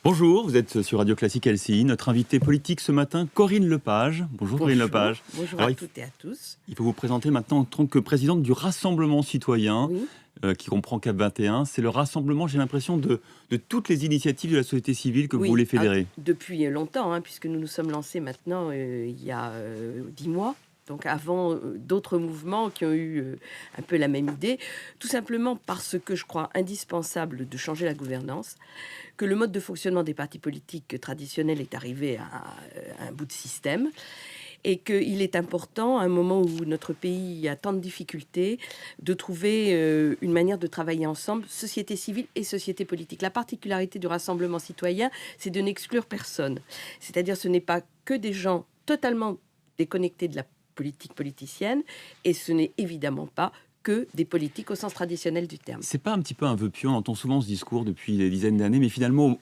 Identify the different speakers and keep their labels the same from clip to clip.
Speaker 1: Bonjour, vous êtes sur Radio Classique LCI. Notre invitée politique ce matin, Corinne Lepage. Bonjour Corinne Lepage.
Speaker 2: Bonjour à toutes et à tous.
Speaker 1: Il faut vous présenter maintenant en tant que présidente du Rassemblement citoyen, qui comprend CAP 21. C'est le rassemblement, j'ai l'impression, de toutes les initiatives de la société civile que vous voulez fédérer.
Speaker 2: Depuis longtemps, puisque nous nous sommes lancés maintenant il y a 10 mois. Donc avant d'autres mouvements qui ont eu un peu la même idée, tout simplement parce que je crois indispensable de changer la gouvernance, que le mode de fonctionnement des partis politiques traditionnels est arrivé à un bout de système, et qu'il est important, à un moment où notre pays a tant de difficultés, de trouver une manière de travailler ensemble, société civile et société politique. La particularité du Rassemblement citoyen, c'est de n'exclure personne. C'est-à-dire ce n'est pas que des gens totalement déconnectés de la politique politicienne, et ce n'est évidemment pas que des politiques au sens traditionnel du terme.
Speaker 1: C'est pas un petit peu un vœu pieux? On entend souvent ce discours depuis des dizaines d'années, mais finalement,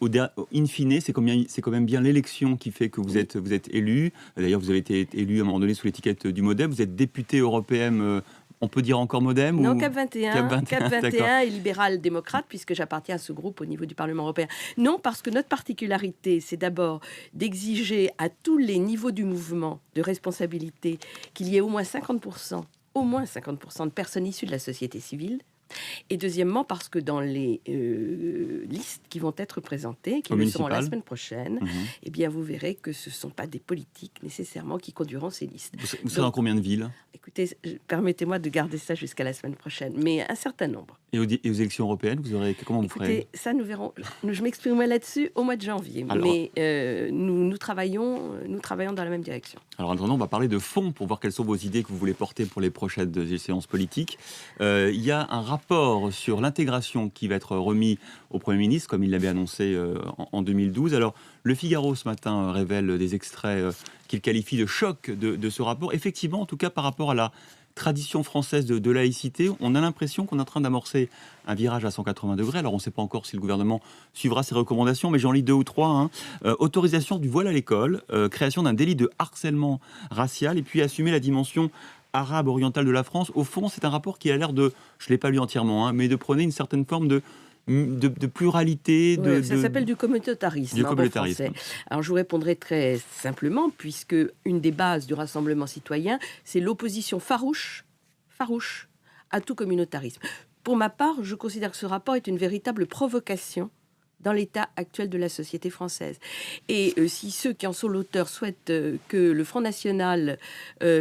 Speaker 1: in fine, c'est quand même bien l'élection qui fait que vous êtes élu. D'ailleurs, vous avez été élu à un moment donné sous l'étiquette du MoDem. Vous êtes députée européenne. On peut dire encore MoDem?
Speaker 2: Non,
Speaker 1: ou...
Speaker 2: CAP 21 et libéral-démocrate, puisque j'appartiens à ce groupe au niveau du Parlement européen. Non, parce que notre particularité, c'est d'abord d'exiger à tous les niveaux du mouvement de responsabilité qu'il y ait au moins 50% de personnes issues de la société civile. Et deuxièmement, parce que dans les listes qui vont être présentées, qui le seront la semaine prochaine, eh bien, vous verrez que ce ne sont pas des politiques nécessairement qui conduiront ces listes.
Speaker 1: Vous serez dans combien de villes?
Speaker 2: Écoutez, permettez-moi de garder ça jusqu'à la semaine prochaine, mais un certain nombre.
Speaker 1: Et aux élections européennes, comment vous ferez?
Speaker 2: Ça, nous verrons. Je m'exprimerai là-dessus au mois de janvier. Alors, mais nous travaillons dans la même direction.
Speaker 1: Alors, en attendant, on va parler de fond pour voir quelles sont vos idées que vous voulez porter pour les prochaines échéances politiques. Il y a un rapport sur l'intégration qui va être remis au Premier ministre, comme il l'avait annoncé en 2012. Alors, Le Figaro, ce matin, révèle des extraits qu'il qualifie de choc de ce rapport. Effectivement, en tout cas, par rapport à la tradition française de laïcité, on a l'impression qu'on est en train d'amorcer un virage à 180 degrés. Alors, on ne sait pas encore si le gouvernement suivra ces recommandations, mais j'en lis 2 ou 3. Autorisation du voile à l'école, création d'un délit de harcèlement racial, et puis assumer la dimension arabe orientale de la France. Au fond, c'est un rapport qui a l'air de, je ne l'ai pas lu entièrement, mais de prôner une certaine forme de pluralité.
Speaker 2: Ça s'appelle du communautarisme. En bon français. Alors je vous répondrai très simplement, puisque une des bases du Rassemblement citoyen, c'est l'opposition farouche à tout communautarisme. Pour ma part, je considère que ce rapport est une véritable provocation dans l'état actuel de la société française. Et si ceux qui en sont l'auteur souhaitent que le Front National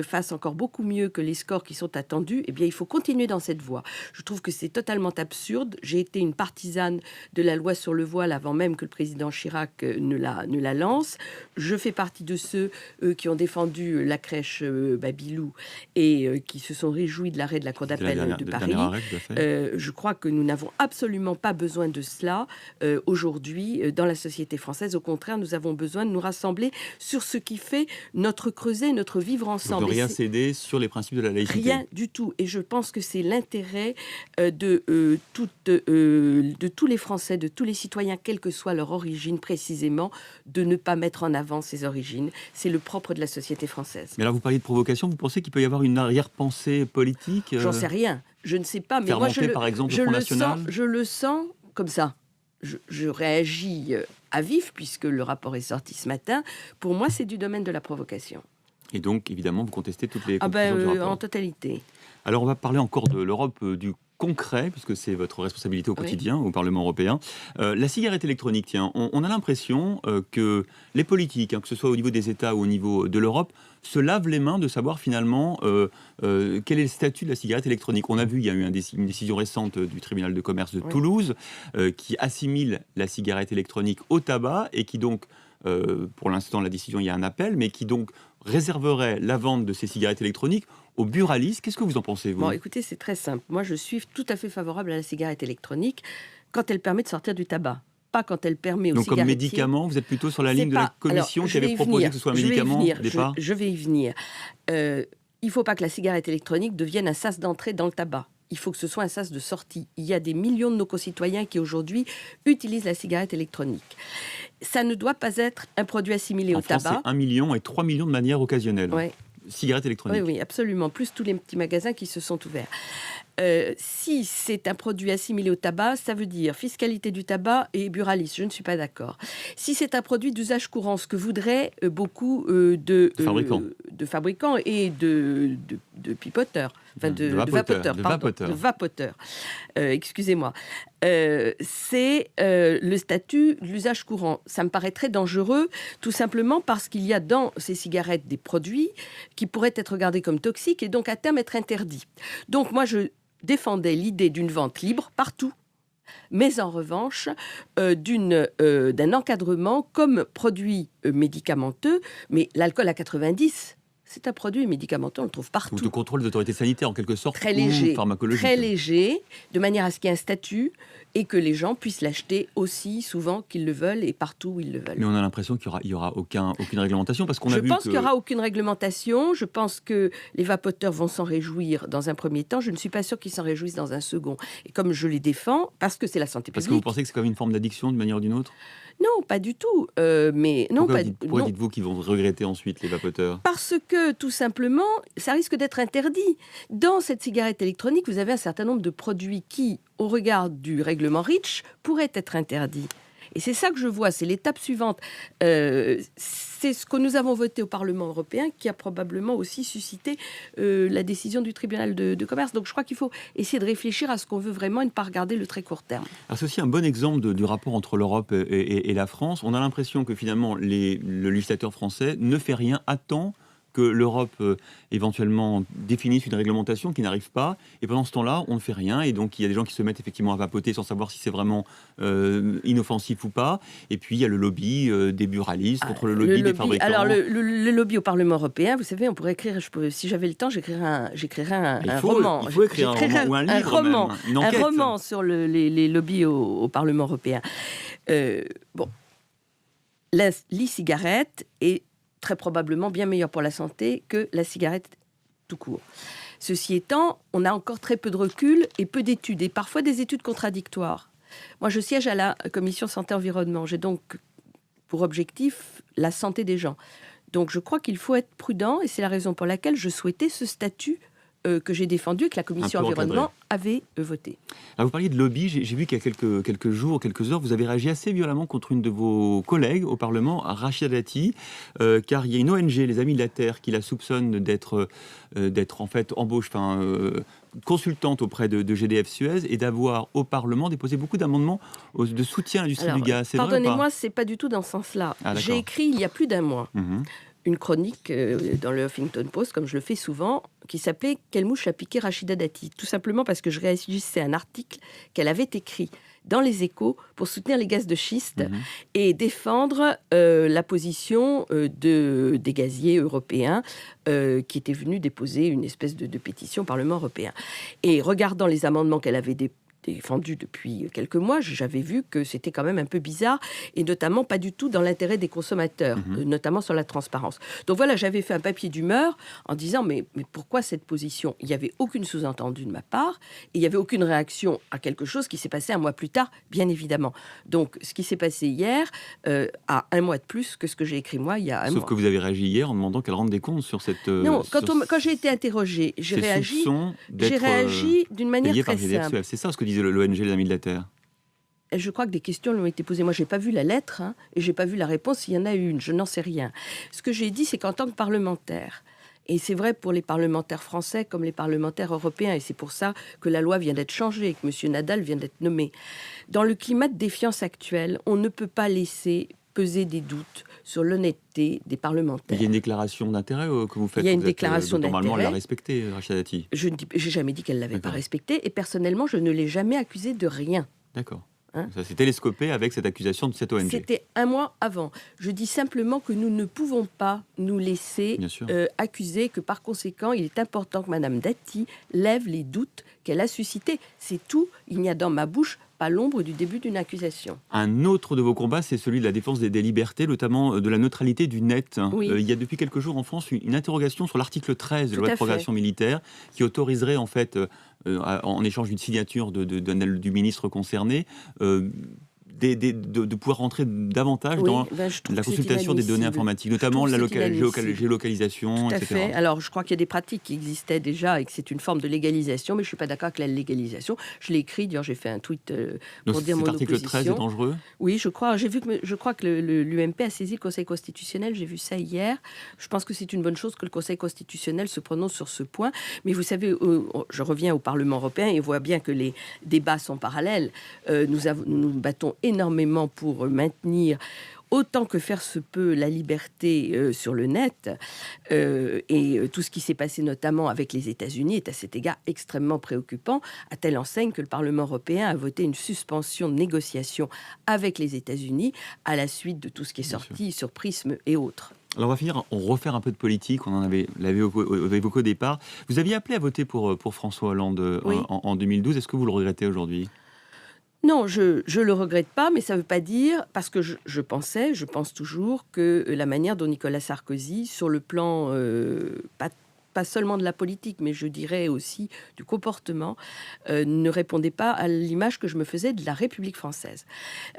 Speaker 2: fasse encore beaucoup mieux que les scores qui sont attendus, eh bien, il faut continuer dans cette voie. Je trouve que c'est totalement absurde. J'ai été une partisane de la loi sur le voile avant même que le président Chirac ne la lance. Je fais partie de ceux qui ont défendu la crèche Babilou et qui se sont réjouis de l'arrêt de la Cour d'appel de Paris. Je crois que nous n'avons absolument pas besoin de cela aujourd'hui dans la société française. Au contraire, nous avons besoin de nous rassembler sur ce qui fait notre creuset, notre vivre ensemble.
Speaker 1: Vous ne rien céder sur les principes de la laïcité?
Speaker 2: Rien du tout. Et je pense que c'est l'intérêt de tous les Français, de tous les citoyens, quelle que soit leur origine précisément, de ne pas mettre en avant ces origines. C'est le propre de la société française.
Speaker 1: Mais alors, vous parliez de provocation. Vous pensez qu'il peut y avoir une arrière-pensée politique?
Speaker 2: J'en sais rien. Je ne sais pas. Mais
Speaker 1: faire
Speaker 2: moi,
Speaker 1: monter, par exemple, le Front National?
Speaker 2: Je le sens comme ça. Je réagis à vif, puisque le rapport est sorti ce matin. Pour moi, c'est du domaine de la provocation.
Speaker 1: Et donc, évidemment, vous contestez toutes les conclusions du rapport?
Speaker 2: En totalité.
Speaker 1: Alors, on va parler encore de l'Europe du concret, puisque c'est votre responsabilité au quotidien, au Parlement européen. La cigarette électronique, tiens, on a l'impression que les politiques, que ce soit au niveau des États ou au niveau de l'Europe, se lavent les mains de savoir finalement quel est le statut de la cigarette électronique. On a vu, il y a eu une décision récente du tribunal de commerce de Toulouse qui assimile la cigarette électronique au tabac et qui donc, pour l'instant la décision, il y a un appel, mais qui donc réserverait la vente de ces cigarettes électroniques aux buralistes. Qu'est-ce que vous en pensez, vous?
Speaker 2: Bon, écoutez, c'est très simple. Moi, je suis tout à fait favorable à la cigarette électronique quand elle permet de sortir du tabac. Pas quand elle permet aux cigarettiers...
Speaker 1: Donc comme médicament, vous êtes plutôt sur la ligne de la commission qui avait proposé que ce soit un médicament au départ?
Speaker 2: Je vais y venir. Il ne faut pas que la cigarette électronique devienne un sas d'entrée dans le tabac. Il faut que ce soit un sas de sortie. Il y a des millions de nos concitoyens qui aujourd'hui utilisent la cigarette électronique. Ça ne doit pas être un produit assimilé au tabac.
Speaker 1: C'est 1 million et 3 millions de manière occasionnelle.
Speaker 2: Ouais.
Speaker 1: Cigarette électronique.
Speaker 2: Oui, absolument. Plus tous les petits magasins qui se sont ouverts. si c'est un produit assimilé au tabac, ça veut dire fiscalité du tabac et buralisme. Je ne suis pas d'accord. Si c'est un produit d'usage courant, ce que voudraient beaucoup de fabricants et de pipoteurs, enfin de vapoteurs. Excusez-moi. C'est le statut de l'usage courant. Ça me paraît très dangereux, tout simplement parce qu'il y a dans ces cigarettes des produits qui pourraient être regardés comme toxiques et donc à terme être interdits. Donc moi, je défendais l'idée d'une vente libre partout, mais en revanche d'un encadrement comme produit médicamenteux, mais l'alcool à 90, c'est un produit médicamenteux, on le trouve partout.
Speaker 1: De contrôle d'autorité sanitaire, en quelque sorte,
Speaker 2: très léger,
Speaker 1: ou pharmacologique.
Speaker 2: Très léger, de manière à ce qu'il y ait un statut et que les gens puissent l'acheter aussi souvent qu'ils le veulent et partout où ils le veulent.
Speaker 1: Mais on a l'impression qu'il n'y aura aucune réglementation, parce qu'on a vu
Speaker 2: Je pense qu'il n'y aura aucune réglementation. Je pense que les vapoteurs vont s'en réjouir dans un premier temps. Je ne suis pas sûre qu'ils s'en réjouissent dans un second. Et comme je les défends, parce que c'est la santé publique.
Speaker 1: Parce que vous pensez que c'est comme une forme d'addiction, d'une manière ou d'une autre ?
Speaker 2: Non, pas du tout.
Speaker 1: Pourquoi dites-vous qu'ils vont regretter ensuite, les vapoteurs ?
Speaker 2: Parce que, tout simplement, ça risque d'être interdit. Dans cette cigarette électronique, vous avez un certain nombre de produits qui, au regard du règlement REACH, pourraient être interdits. Et c'est ça que je vois, c'est l'étape suivante. C'est ce que nous avons voté au Parlement européen qui a probablement aussi suscité la décision du tribunal de commerce. Donc je crois qu'il faut essayer de réfléchir à ce qu'on veut vraiment et ne pas regarder le très court terme.
Speaker 1: Alors c'est aussi un bon exemple du rapport entre l'Europe et la France. On a l'impression que finalement le législateur français ne fait rien à temps que l'Europe éventuellement définisse une réglementation qui n'arrive pas, et pendant ce temps-là, on ne fait rien, et donc il y a des gens qui se mettent effectivement à vapoter sans savoir si c'est vraiment inoffensif ou pas, et puis il y a le lobby des buralistes contre le lobby des fabricants.
Speaker 2: Alors le lobby au Parlement européen, vous savez, on pourrait écrire, si j'avais le temps, j'écrirais un roman.
Speaker 1: Il faut écrire un roman ou un livre, même, une enquête.
Speaker 2: Un roman sur les lobbies au Parlement européen. L'e-cigarette est très probablement bien meilleur pour la santé que la cigarette tout court. Ceci étant, on a encore très peu de recul et peu d'études, et parfois des études contradictoires. Moi, je siège à la commission santé-environnement. J'ai donc pour objectif la santé des gens. Donc, je crois qu'il faut être prudent, et c'est la raison pour laquelle je souhaitais ce statut que j'ai défendu et que la commission environnement avait voté.
Speaker 1: Alors vous parliez de lobby, j'ai vu qu'il y a quelques jours, quelques heures, vous avez réagi assez violemment contre une de vos collègues au Parlement, Rachida Dati, car il y a une ONG, les Amis de la Terre, qui la soupçonne d'être en fait consultante auprès de GDF Suez et d'avoir au Parlement déposé beaucoup d'amendements de soutien à l'industrie du gaz.
Speaker 2: Pardonnez-moi, c'est pas du tout dans ce sens-là. J'ai écrit il y a plus d'un mois une chronique dans le Huffington Post, comme je le fais souvent, qui s'appelait « Quelle mouche a piqué Rachida Dati ?» Tout simplement parce que je réagissais à un article qu'elle avait écrit dans les Échos pour soutenir les gaz de schiste et défendre la position des gaziers européens qui étaient venus déposer une espèce de pétition au Parlement européen. Et regardant les amendements qu'elle avait défendu depuis quelques mois, j'avais vu que c'était quand même un peu bizarre, et notamment pas du tout dans l'intérêt des consommateurs, notamment sur la transparence. Donc voilà, j'avais fait un papier d'humeur en disant mais pourquoi cette position ? Il n'y avait aucune sous-entendue de ma part, et il n'y avait aucune réaction à quelque chose qui s'est passé un mois plus tard, bien évidemment. Donc ce qui s'est passé hier a un mois de plus que ce que j'ai écrit moi il y a un mois.
Speaker 1: Sauf que vous avez réagi hier en demandant qu'elle rende des comptes sur cette...
Speaker 2: Non, quand j'ai été interrogée, j'ai réagi d'une manière très simple.
Speaker 1: C'est ça ce que disait l'ONG Les Amis de la Terre.
Speaker 2: Je crois que des questions lui ont été posées. Moi, je n'ai pas vu la lettre et je n'ai pas vu la réponse s'il y en a une. Je n'en sais rien. Ce que j'ai dit, c'est qu'en tant que parlementaire, et c'est vrai pour les parlementaires français comme les parlementaires européens, et c'est pour ça que la loi vient d'être changée et que M. Nadal vient d'être nommé, dans le climat de défiance actuel, on ne peut pas laisser peser des doutes sur l'honnêteté des parlementaires.
Speaker 1: Il y a une déclaration d'intérêt que vous faites.
Speaker 2: Il y a une déclaration d'intérêt.
Speaker 1: Normalement, elle l'a respectée, Rachida Dati.
Speaker 2: Je n'ai jamais dit qu'elle ne l'avait pas respectée, et personnellement, je ne l'ai jamais accusée de rien.
Speaker 1: D'accord. Ça s'est télescopé avec cette accusation de cette ONG.
Speaker 2: C'était un mois avant. Je dis simplement que nous ne pouvons pas nous laisser accuser, que par conséquent, il est important que Mme Dati lève les doutes qu'elle a suscités. C'est tout. Il n'y a dans ma bouche pas l'ombre du début d'une accusation. Un
Speaker 1: autre de vos combats, c'est celui de la défense des libertés, notamment de la neutralité du net.
Speaker 2: Oui.
Speaker 1: Il y a depuis quelques jours en France une interrogation sur l'article 13 de la loi de programmation militaire qui autoriserait en fait, en échange d'une signature du ministre concerné, de pouvoir rentrer davantage dans la consultation des données informatiques, notamment la géolocalisation,
Speaker 2: Tout à
Speaker 1: etc.
Speaker 2: fait. Alors, je crois qu'il y a des pratiques qui existaient déjà et que c'est une forme de légalisation, mais je ne suis pas d'accord avec la légalisation. Je l'ai écrit, d'ailleurs, j'ai fait un tweet pour dire mon opposition.
Speaker 1: Cet article 13 est dangereux ?
Speaker 2: Oui, je crois. Je crois que l'UMP a saisi le Conseil constitutionnel. J'ai vu ça hier. Je pense que c'est une bonne chose que le Conseil constitutionnel se prononce sur ce point. Mais vous savez, je reviens au Parlement européen et voit bien que les débats sont parallèles. Nous battons énormément pour maintenir autant que faire se peut la liberté sur le net et tout ce qui s'est passé notamment avec les États-Unis est à cet égard extrêmement préoccupant, à telle enseigne que le Parlement européen a voté une suspension de négociations avec les États-Unis à la suite de tout ce qui est sorti sur Prism et autres.
Speaker 1: Alors on va finir, on refaire un peu de politique, l'avait évoqué au départ. Vous aviez appelé à voter pour François Hollande en 2012, est-ce que vous le regrettez aujourd'hui ?
Speaker 2: Non, je le regrette pas, mais ça ne veut pas dire, parce que je pense toujours que la manière dont Nicolas Sarkozy, sur le plan pas seulement de la politique, mais je dirais aussi du comportement, ne répondait pas à l'image que je me faisais de la République française.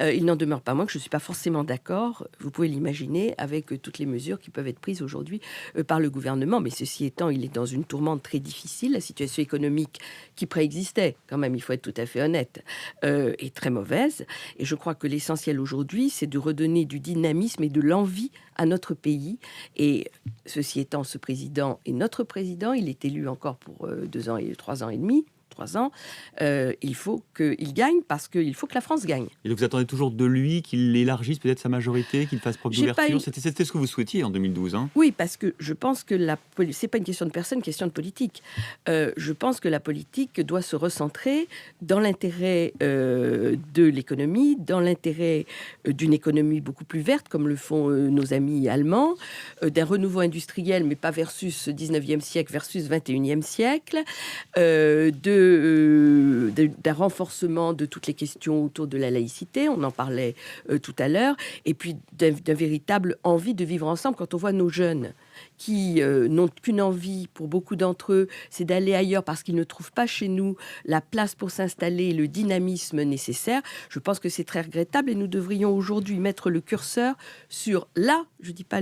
Speaker 2: Il n'en demeure pas moins que je ne suis pas forcément d'accord, vous pouvez l'imaginer, avec toutes les mesures qui peuvent être prises aujourd'hui par le gouvernement. Mais ceci étant, il est dans une tourmente très difficile. La situation économique qui préexistait, quand même, il faut être tout à fait honnête, est très mauvaise. Et je crois que l'essentiel aujourd'hui, c'est de redonner du dynamisme et de l'envie à notre pays. Et ceci étant, ce président est notre président, il est élu encore pour 2 ans et 3 ans et demi. 3 ans, il faut qu'il gagne parce qu'il faut que la France gagne.
Speaker 1: Et donc vous attendez toujours de lui qu'il élargisse peut-être sa majorité, qu'il fasse preuve d'ouverture. C'était ce que vous souhaitiez en 2012.
Speaker 2: Oui, parce que je pense que c'est pas une question de personne, une question de politique. Je pense que la politique doit se recentrer dans l'intérêt de l'économie, dans l'intérêt d'une économie beaucoup plus verte, comme le font nos amis allemands, d'un renouveau industriel, mais pas versus 19e siècle versus 21e siècle, d'un renforcement de toutes les questions autour de la laïcité, on en parlait tout à l'heure, et puis d'un véritable envie de vivre ensemble. Quand on voit nos jeunes qui n'ont qu'une envie, pour beaucoup d'entre eux, c'est d'aller ailleurs parce qu'ils ne trouvent pas chez nous la place pour s'installer et le dynamisme nécessaire, je pense que c'est très regrettable et nous devrions aujourd'hui mettre le curseur sur je dis pas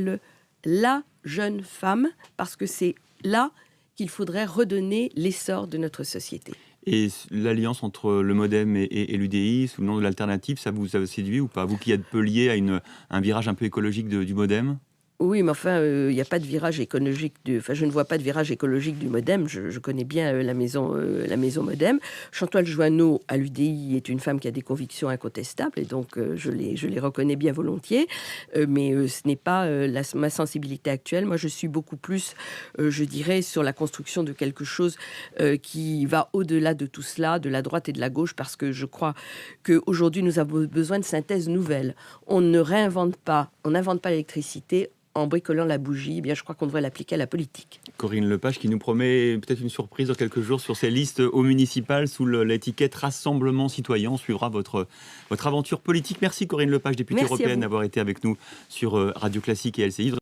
Speaker 2: la jeune femme, parce que c'est là qu'il faudrait redonner l'essor de notre société.
Speaker 1: Et l'alliance entre le MoDem et l'UDI, sous le nom de l'alternative, ça vous a séduit ou pas ? Vous qui êtes peu lié à un virage un peu écologique du MoDem ?
Speaker 2: Oui, mais enfin, il n'y a pas de virage écologique. Je ne vois pas de virage écologique du MoDem. Je connais bien la maison MoDem. Chantal Joanneau, à l'UDI, est une femme qui a des convictions incontestables, et donc je les reconnais bien volontiers. Mais ce n'est pas ma sensibilité actuelle. Moi, je suis beaucoup plus, je dirais, sur la construction de quelque chose qui va au-delà de tout cela, de la droite et de la gauche, parce que je crois qu'aujourd'hui, nous avons besoin de synthèse nouvelle. On n'invente pas l'électricité en bricolant la bougie. Eh bien, je crois qu'on devrait l'appliquer à la politique.
Speaker 1: Corinne Lepage qui nous promet peut-être une surprise dans quelques jours sur ces listes aux municipales sous l'étiquette Rassemblement Citoyen. On suivra votre aventure politique. Merci Corinne Lepage, députée européenne, d'avoir été avec nous sur Radio Classique et LCI.